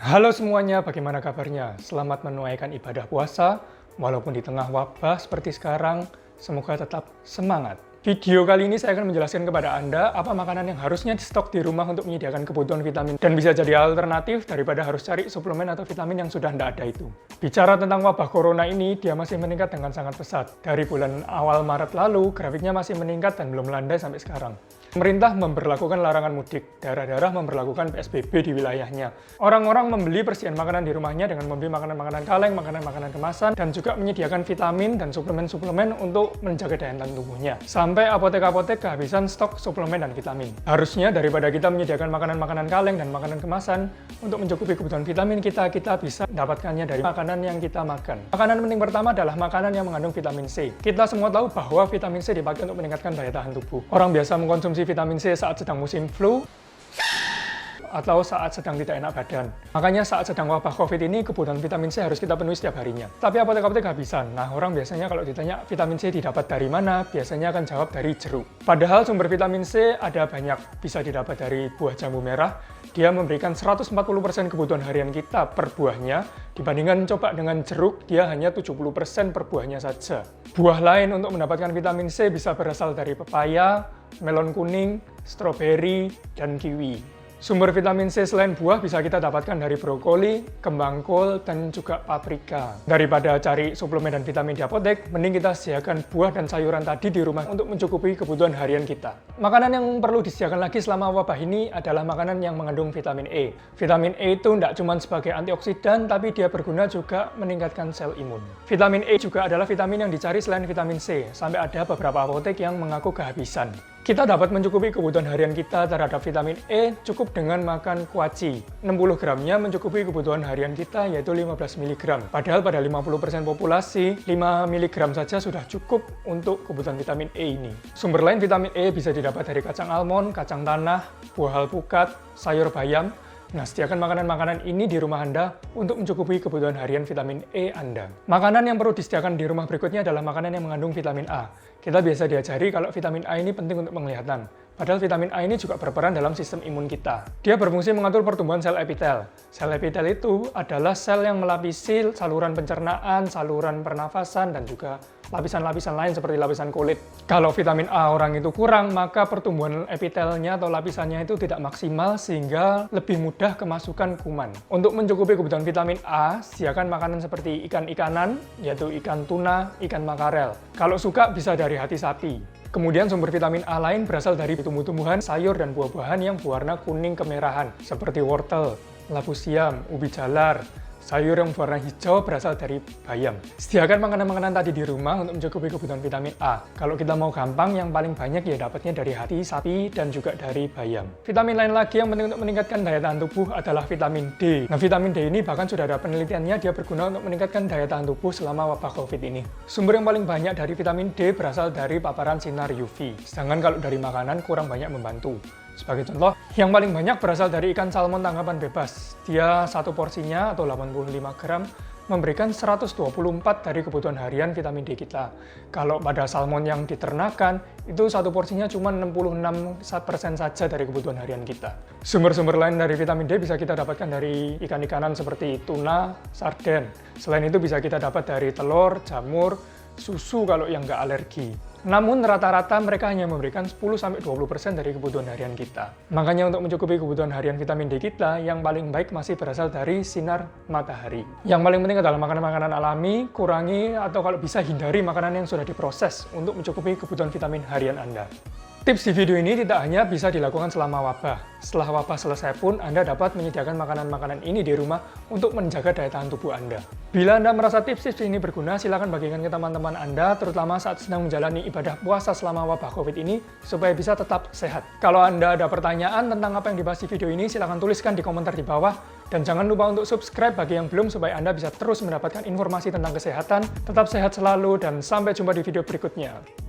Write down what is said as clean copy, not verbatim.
Halo semuanya, bagaimana kabarnya? Selamat menunaikan ibadah puasa, walaupun di tengah wabah seperti sekarang, semoga tetap semangat. Video kali ini saya akan menjelaskan kepada Anda apa makanan yang harusnya di stok di rumah untuk menyediakan kebutuhan vitamin dan bisa jadi alternatif daripada harus cari suplemen atau vitamin yang sudah tidak ada itu. Bicara tentang wabah corona ini, dia masih meningkat dengan sangat pesat. Dari bulan awal Maret lalu, grafiknya masih meningkat dan belum landai sampai sekarang. Pemerintah memberlakukan larangan mudik, daerah-daerah memberlakukan PSBB di wilayahnya. Orang-orang membeli persediaan makanan di rumahnya dengan membeli makanan-makanan kaleng, makanan-makanan kemasan, dan juga menyediakan vitamin dan suplemen-suplemen untuk menjaga daya tahan tubuhnya. Sampai apotek-apotek kehabisan stok suplemen dan vitamin. Harusnya daripada kita menyediakan makanan-makanan kaleng dan makanan kemasan, untuk mencukupi kebutuhan vitamin kita bisa dapatkannya dari makanan yang kita makan. Makanan penting pertama adalah makanan yang mengandung vitamin C. Kita semua tahu bahwa vitamin C dipakai untuk meningkatkan daya tahan tubuh. Orang biasa mengkonsumsi vitamin C saat sedang musim flu atau saat sedang tidak enak badan. Makanya saat sedang wabah COVID ini, kebutuhan vitamin C harus kita penuhi setiap harinya. Tapi apotek-apotek kehabisan. Nah, orang biasanya kalau ditanya vitamin C didapat dari mana, biasanya akan jawab dari jeruk. Padahal sumber vitamin C ada banyak. Bisa didapat dari buah jambu merah. Dia memberikan 140% kebutuhan harian kita per buahnya. Dibandingkan coba dengan jeruk, dia hanya 70% per buahnya saja. Buah lain untuk mendapatkan vitamin C bisa berasal dari pepaya, melon kuning, stroberi, dan kiwi. Sumber vitamin C selain buah bisa kita dapatkan dari brokoli, kembang kol, dan juga paprika. Daripada cari suplemen dan vitamin di apotek, mending kita sediakan buah dan sayuran tadi di rumah untuk mencukupi kebutuhan harian kita. Makanan yang perlu disediakan lagi selama wabah ini adalah makanan yang mengandung vitamin E. Vitamin E itu tidak cuma sebagai antioksidan, tapi dia berguna juga meningkatkan sel imun. Vitamin E juga adalah vitamin yang dicari selain vitamin C, sampai ada beberapa apotek yang mengaku kehabisan. Kita dapat mencukupi kebutuhan harian kita terhadap vitamin E cukup dengan makan kuaci. 60 gramnya mencukupi kebutuhan harian kita, yaitu 15 mg. Padahal pada 50% populasi, 5 mg saja sudah cukup untuk kebutuhan vitamin E ini. Sumber lain vitamin E bisa didapat dari kacang almond, kacang tanah, buah alpukat, sayur bayam. Nah, sediakan makanan-makanan ini di rumah Anda untuk mencukupi kebutuhan harian vitamin E Anda. Makanan yang perlu disediakan di rumah berikutnya adalah makanan yang mengandung vitamin A. Kita biasa diajari kalau vitamin A ini penting untuk penglihatan. Padahal vitamin A ini juga berperan dalam sistem imun kita. Dia berfungsi mengatur pertumbuhan sel epitel. Sel epitel itu adalah sel yang melapisi saluran pencernaan, saluran pernafasan, dan juga lapisan-lapisan lain seperti lapisan kulit. Kalau vitamin A orang itu kurang, maka pertumbuhan epitelnya atau lapisannya itu tidak maksimal sehingga lebih mudah kemasukan kuman. Untuk mencukupi kebutuhan vitamin A, sediakan makanan seperti ikan-ikanan, yaitu ikan tuna, ikan makarel. Kalau suka bisa dari hati sapi. Kemudian sumber vitamin A lain berasal dari tumbuh-tumbuhan, sayur, dan buah-buahan yang berwarna kuning kemerahan, seperti wortel, labu siam, ubi jalar. Sayur yang berwarna hijau berasal dari bayam. Sediakan makanan-makanan tadi di rumah untuk mencukupi kebutuhan vitamin A. Kalau kita mau gampang, yang paling banyak ya dapatnya dari hati sapi dan juga dari bayam. Vitamin lain lagi yang penting untuk meningkatkan daya tahan tubuh adalah vitamin D. Nah, vitamin D ini bahkan sudah ada penelitiannya, dia berguna untuk meningkatkan daya tahan tubuh selama wabah COVID ini. Sumber yang paling banyak dari vitamin D berasal dari paparan sinar UV. Sedangkan kalau dari makanan kurang banyak membantu. Sebagai contoh, yang paling banyak berasal dari ikan salmon tangkapan bebas. Dia satu porsinya atau 85 gram memberikan 124 dari kebutuhan harian vitamin D kita. Kalau pada salmon yang diternakan, itu satu porsinya cuma 66% saja dari kebutuhan harian kita. Sumber-sumber lain dari vitamin D bisa kita dapatkan dari ikan-ikanan seperti tuna, sarden. Selain itu bisa kita dapat dari telur, jamur, susu kalau yang nggak alergi. Namun rata-rata mereka hanya memberikan 10-20% dari kebutuhan harian kita. Makanya untuk mencukupi kebutuhan harian vitamin D kita, yang paling baik masih berasal dari sinar matahari. Yang paling penting adalah makanan-makanan alami, kurangi atau kalau bisa hindari makanan yang sudah diproses untuk mencukupi kebutuhan vitamin harian Anda. Tips di video ini tidak hanya bisa dilakukan selama wabah. Setelah wabah selesai pun, Anda dapat menyediakan makanan-makanan ini di rumah untuk menjaga daya tahan tubuh Anda. Bila Anda merasa tips-tips ini berguna, silakan bagikan ke teman-teman Anda, terutama saat sedang menjalani ibadah puasa selama wabah COVID ini, supaya bisa tetap sehat. Kalau Anda ada pertanyaan tentang apa yang dibahas di video ini, silakan tuliskan di komentar di bawah. Dan jangan lupa untuk subscribe bagi yang belum, supaya Anda bisa terus mendapatkan informasi tentang kesehatan. Tetap sehat selalu, dan sampai jumpa di video berikutnya.